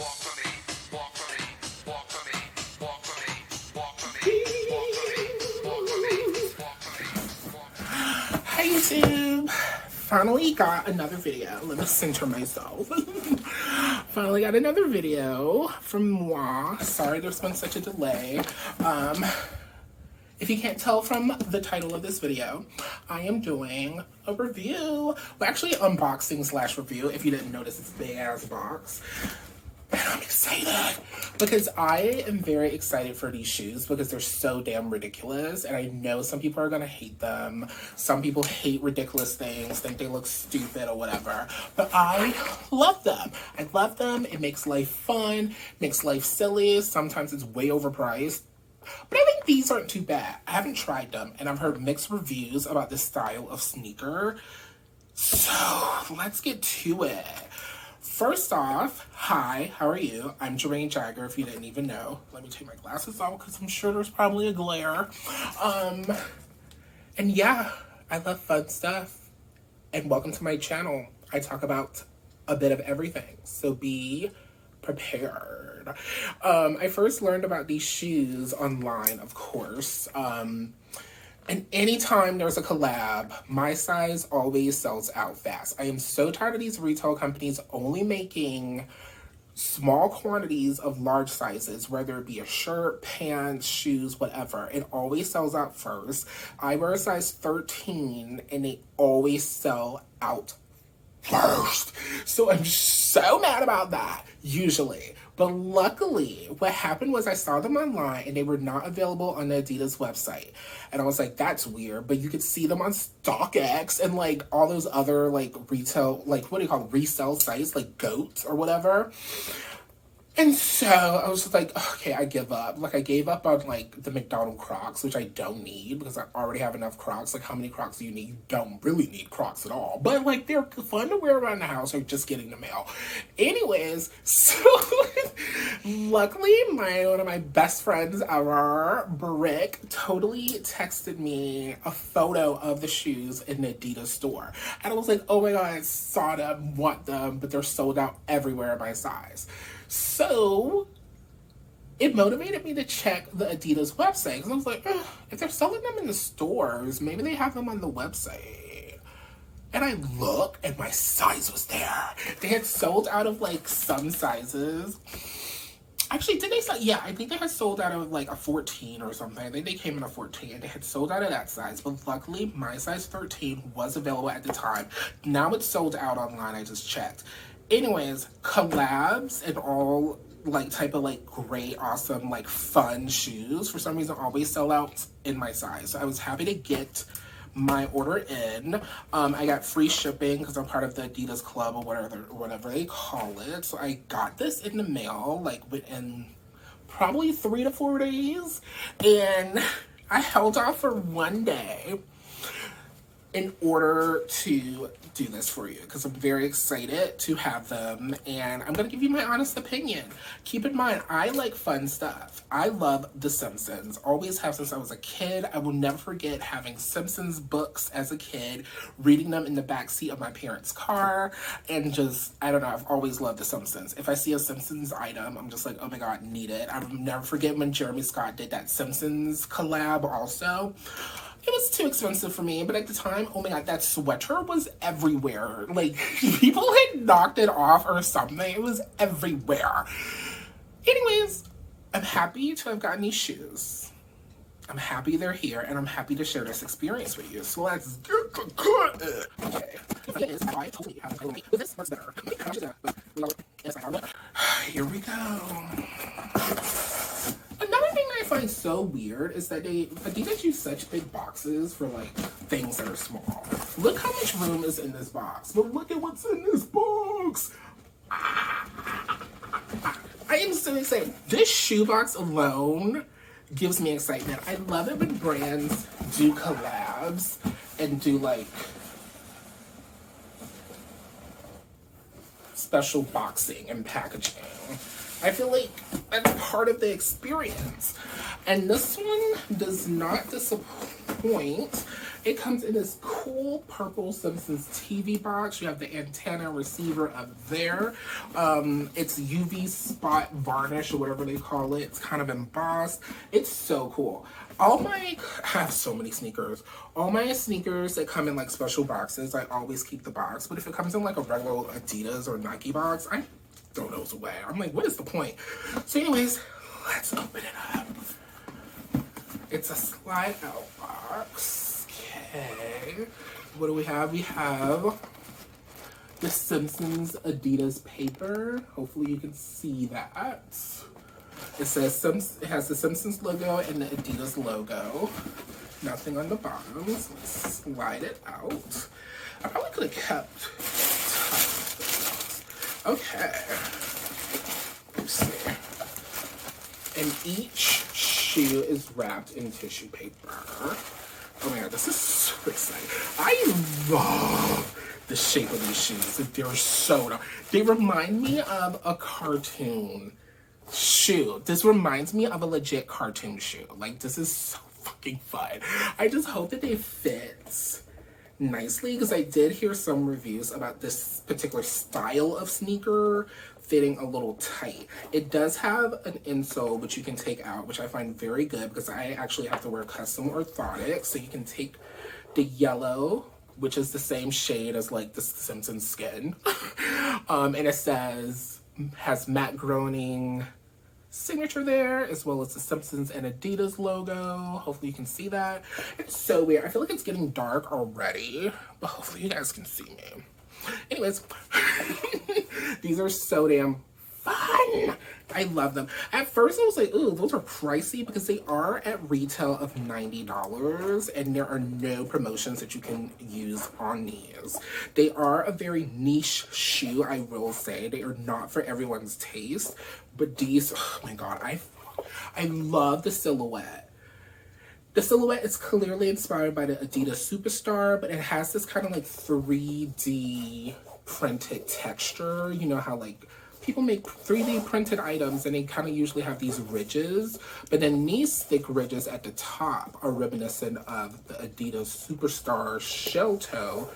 Hey YouTube! Finally got another video. Let me center myself. Finally got another video from moi. Sorry there's been such a delay. If you can't tell from the title of this video, I am doing a review. Well, actually unboxing slash review if you didn't notice this big ass box. And I'm excited because I am very excited for these shoes because they're so damn ridiculous, and I know some people are gonna hate them. Some people hate ridiculous things, think they look stupid or whatever, but I love them. I love them. It makes life fun, makes life silly. Sometimes it's way overpriced, but I think these aren't too bad. I haven't tried them, and I've heard mixed reviews about this style of sneaker. So let's get to it. First off, hi, how are you? I'm Jermaine Jagger, if you didn't even know. Let me take my glasses off because I'm sure there's probably a glare. And yeah, I love fun stuff. And welcome to my channel. I talk about a bit of everything, so be prepared. I first learned about these shoes online, of course. And anytime there's a collab, my size always sells out fast. I am so tired of these retail companies only making small quantities of large sizes, whether it be a shirt, pants, shoes, whatever. It always sells out first. I wear a size 13 and they always sell out first. So I'm so mad about that, usually. But luckily, what happened was I saw them online and they were not available on the Adidas website. And I was like, that's weird. But you could see them on StockX and like all those other like retail, like what do you call it, resale sites, like GOAT or whatever. And so I was just like, okay, I give up. Like I gave up on like the McDonald's Crocs, which I don't need because I already have enough Crocs. Like how many Crocs do you need? You don't really need Crocs at all. But like they're fun to wear around the house or just getting the mail. Anyways, so luckily one of my best friends ever, Brick, totally texted me a photo of the shoes in the Adidas store. And I was like, oh my God, I saw them, want them, but they're sold out everywhere in my size. So it motivated me to check the Adidas website because I was like, if they're selling them in the stores, maybe they have them on the website. And I look and my size was there. They had sold out of like some sizes. Actually, did they sell? Yeah, I think they had sold out of like a 14 or something. I think they came in a 14. They had sold out of that size, but luckily my size 13 was available at the time. Now it's sold out online. I just checked. Anyways, collabs and all like type of like great, awesome, like fun shoes for some reason always sell out in my size. So I was happy to get my order in. I got free shipping because I'm part of the Adidas club or whatever they call it. So I got this in the mail like within probably 3 to 4 days, and I held off for one day in order to do this for you because I'm very excited to have them, and I'm gonna give you my honest opinion. Keep in mind, I like fun stuff. I love The Simpsons, always have since I was a kid. I will never forget having Simpsons books as a kid, reading them in the backseat of my parents' car, and just, I don't know, I've always loved The Simpsons. If I see a Simpsons item, I'm just like, oh my God, need it. I will never forget when Jeremy Scott did that Simpsons collab also. It was too expensive for me, but at the time, oh my God, that sweater was everywhere. Like, people had knocked it off or something. It was everywhere. Anyways, I'm happy to have gotten these shoes. I'm happy they're here, and I'm happy to share this experience with you. So let's get to it. Okay. I totally have to go. This part's better. Here we go. Another thing I find so weird is that Adidas use such big boxes for like things that are small. Look how much room is in this box, but look at what's in this box. I am so excited. This shoebox alone gives me excitement. I love it when brands do collabs and do like special boxing and packaging. I feel like that's part of the experience. And this one does not disappoint. point. It comes in this cool purple Simpsons TV box. You have the antenna receiver up there. It's UV spot varnish or whatever they call it. It's kind of embossed. It's so cool. I have so many sneakers. All my sneakers that come in like special boxes, I always keep the box. But if it comes in like a regular Adidas or Nike box, I throw those away. I'm like, what is the point? So anyways, let's open it up. It's a slide out box. Okay. What do we have? We have the Simpsons Adidas paper. Hopefully you can see that. It says it has the Simpsons logo and the Adidas logo. Nothing on the bottom. So let's slide it out. I probably could have kept okay. Let's see. And each shoe is wrapped in tissue paper. Oh my god, this is so exciting. I love the shape of these shoes. They're so dumb. They remind me of a cartoon shoe. This reminds me of a legit cartoon shoe. Like, this is so fucking fun. I just hope that they fit nicely, because I did hear some reviews about this particular style of sneaker fitting a little tight. It does have an insole which you can take out, which I find very good because I actually have to wear custom orthotics. So you can take the yellow, which is the same shade as like the Simpsons skin, and it has Matt Groening signature there, as well as the Simpsons and Adidas logo. Hopefully you can see that. It's so weird. I feel like it's getting dark already, but hopefully you guys can see me. Anyways, these are so damn fun. I love them. At first I was like, ooh, those are pricey, because they are at retail of $90 and there are no promotions that you can use on these. They are a very niche shoe, I will say. They are not for everyone's taste, but these, oh my god, I love the silhouette. The silhouette is clearly inspired by the Adidas Superstar, but it has this kind of like 3D printed texture. You know how like people make 3D printed items and they kind of usually have these ridges, but then these thick ridges at the top are reminiscent of the Adidas Superstar shell toe,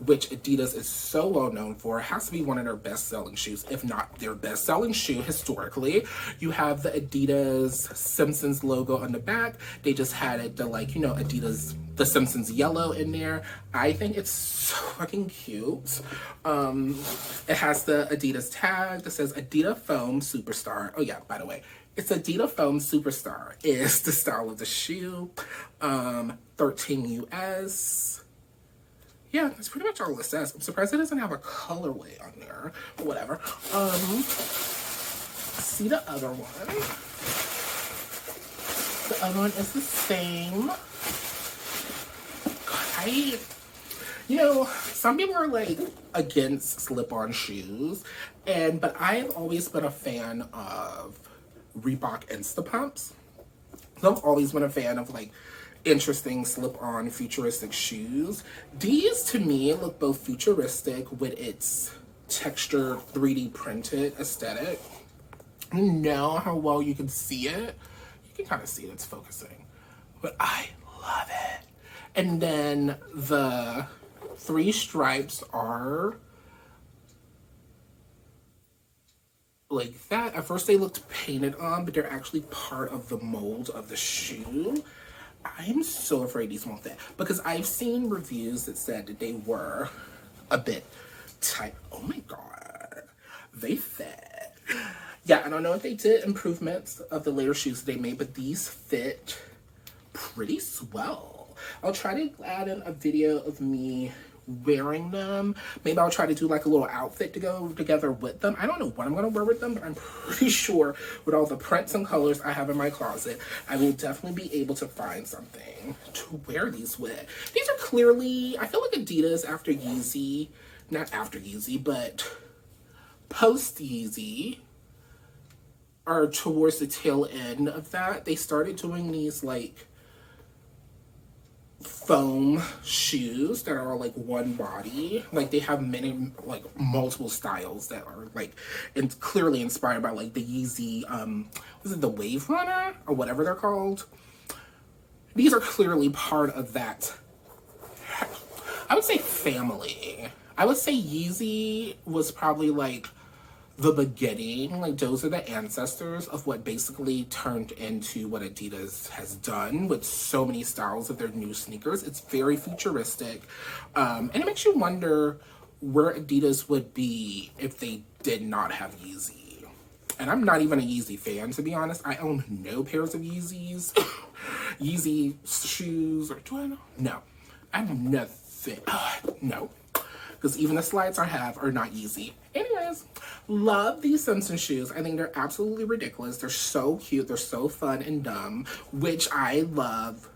which Adidas is so well known for. It has to be one of their best-selling shoes, if not their best-selling shoe historically. You have the Adidas Simpsons logo on the back. They just had it, the like, you know, Adidas, the Simpsons yellow in there. I think it's so fucking cute. It has the Adidas tag that says Adifom Superstar. Oh yeah, by the way, it's Adifom Superstar is the style of the shoe. 13 US. Yeah, that's pretty much all it says. I'm surprised it doesn't have a colorway on there, but whatever. See the other one. The other one is the same. God, you know, some people are like against slip-on shoes, but I've always been a fan of Reebok Instapumps. I've always been a fan of like interesting slip-on futuristic shoes. These to me look both futuristic with its textured 3D printed aesthetic. I don't know how well you can see it. You can kind of see it, it's focusing. But I love it. And then the 3 stripes are like that. At first they looked painted on, but they're actually part of the mold of the shoe. I'm so afraid these won't fit, because I've seen reviews that said that they were a bit tight. Oh my god, they fit. Yeah, I don't know if they did improvements of the later shoes they made, but these fit pretty swell. I'll try to add in a video of me wearing them. Maybe I'll try to do like a little outfit to go together with them. I don't know what I'm gonna wear with them, but I'm pretty sure with all the prints and colors I have in my closet, I will definitely be able to find something to wear these with. These are clearly, I feel like Adidas after Yeezy, not after Yeezy, but post Yeezy, are towards the tail end of that. They started doing these like foam shoes that are like one body. Like they have many, like multiple styles that are like clearly inspired by like the Yeezy, was it the Wave Runner or whatever they're called? these are clearly part of that, I would say, family. I would say Yeezy was probably like the beginning, like those are the ancestors of what basically turned into what Adidas has done with so many styles of their new sneakers. It's very futuristic, and it makes you wonder where Adidas would be if they did not have Yeezy. And I'm not even a Yeezy fan, to be honest. I own no pairs of Yeezys, Yeezy shoes, or do I know? No, I have nothing. No. Because even the slides I have are not Yeezy. Anyways, love these Simpsons shoes. I think they're absolutely ridiculous. They're so cute. They're so fun and dumb, which I love.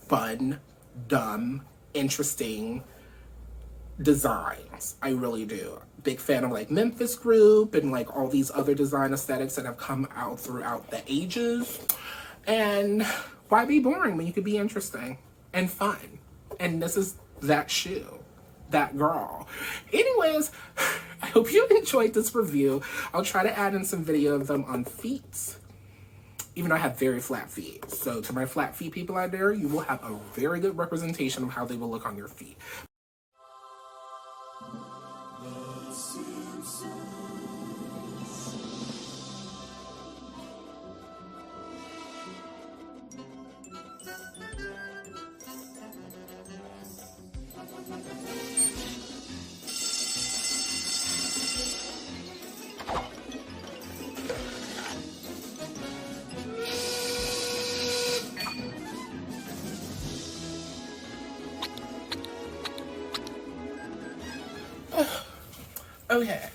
Fun, dumb, interesting designs. I really do. Big fan of like Memphis Group and like all these other design aesthetics that have come out throughout the ages. And why be boring when you could be interesting and fun? And this is that shoe. That girl. Anyways, I hope you enjoyed this review. I'll try to add in some video of them on feet, even though I have very flat feet. So to my flat feet people out there, you will have a very good representation of how they will look on your feet. Okay,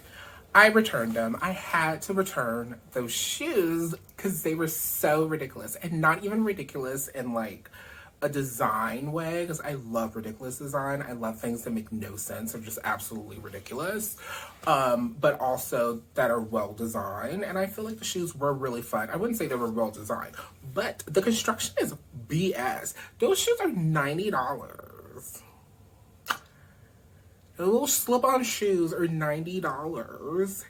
I returned them. I had to return those shoes because they were so ridiculous, and not even ridiculous in like a design way, because I love ridiculous design. I love things that make no sense or just absolutely ridiculous, but also that are well designed. And I feel like the shoes were really fun. I wouldn't say they were well designed, but the construction is BS. Those shoes are $90. The little slip-on shoes are $90.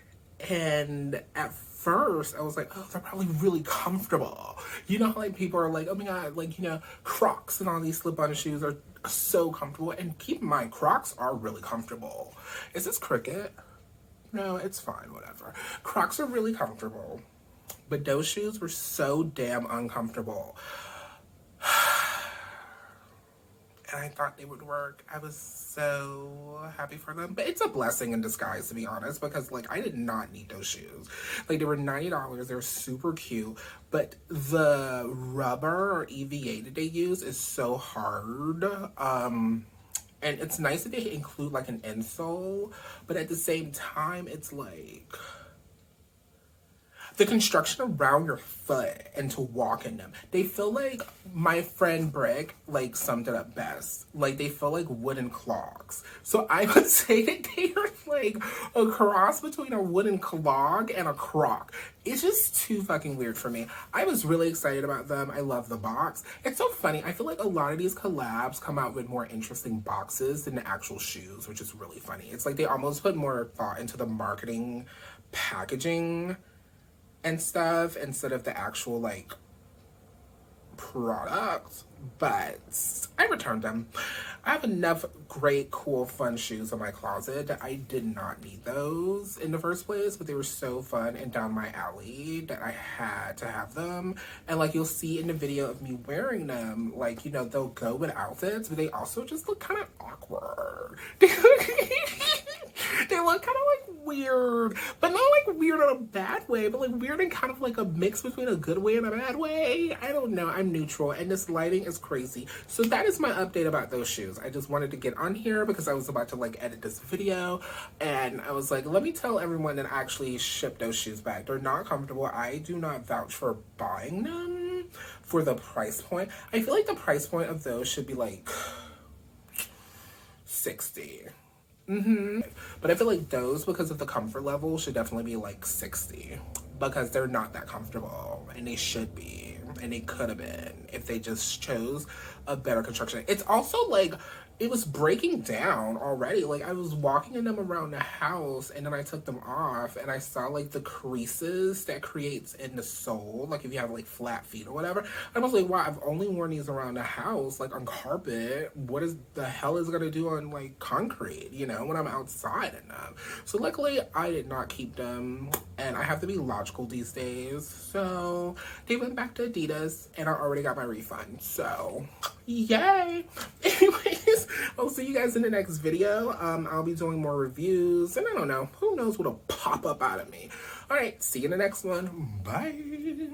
And at first, I was like, oh, they're probably really comfortable. You know how like people are like, oh my God, like, you know, Crocs and all these slip-on shoes are so comfortable. And keep in mind, Crocs are really comfortable. Is this Cricket? No, it's fine, whatever. Crocs are really comfortable. But those shoes were so damn uncomfortable. And I thought they would work. I was so happy for them. But it's a blessing in disguise, to be honest, because like I did not need those shoes. Like they were $90. They're super cute. But the rubber or EVA that they use is so hard. And it's nice that they include like an insole. But at the same time, it's like the construction around your foot and to walk in them. They feel like, my friend Brick like summed it up best. Like they feel like wooden clogs. So I would say that they are like a cross between a wooden clog and a croc. It's just too fucking weird for me. I was really excited about them. I love the box. It's so funny. I feel like a lot of these collabs come out with more interesting boxes than the actual shoes, which is really funny. It's like they almost put more thought into the marketing packaging and stuff instead of the actual like product. But I returned them. I have enough great, cool, fun shoes in my closet that I did not need those in the first place, but they were so fun and down my alley that I had to have them. And like you'll see in the video of me wearing them, like, you know, they'll go with outfits, but they also just look kind of awkward. They look kind of like weird, but not like weird in a bad way, but like weird in kind of like a mix between a good way and a bad way. I don't know. I'm neutral, and this lighting is crazy. So that is my update about those shoes. I just wanted to get on here because I was about to like edit this video, and I was like, let me tell everyone that I actually shipped those shoes back. They're not comfortable. I do not vouch for buying them for the price point. I feel like the price point of those should be like $60. But I feel like those, because of the comfort level, should definitely be like $60 because they're not that comfortable, and they should be, and they could have been if they just chose a better construction. It's also like it was breaking down already. Like, I was walking in them around the house, and then I took them off, and I saw, like, the creases that creates in the sole, like, if you have, like, flat feet or whatever. I was like, wow, I've only worn these around the house, like, on carpet. What is the hell is gonna do on, like, concrete, you know, when I'm outside in them? So, luckily, I did not keep them, and I have to be logical these days. So, they went back to Adidas, and I already got my refund. So, yay! Anyways, I'll see you guys in the next video. I'll be doing more reviews, and I don't know, who knows what'll pop up out of me. All right, see you in the next one. Bye.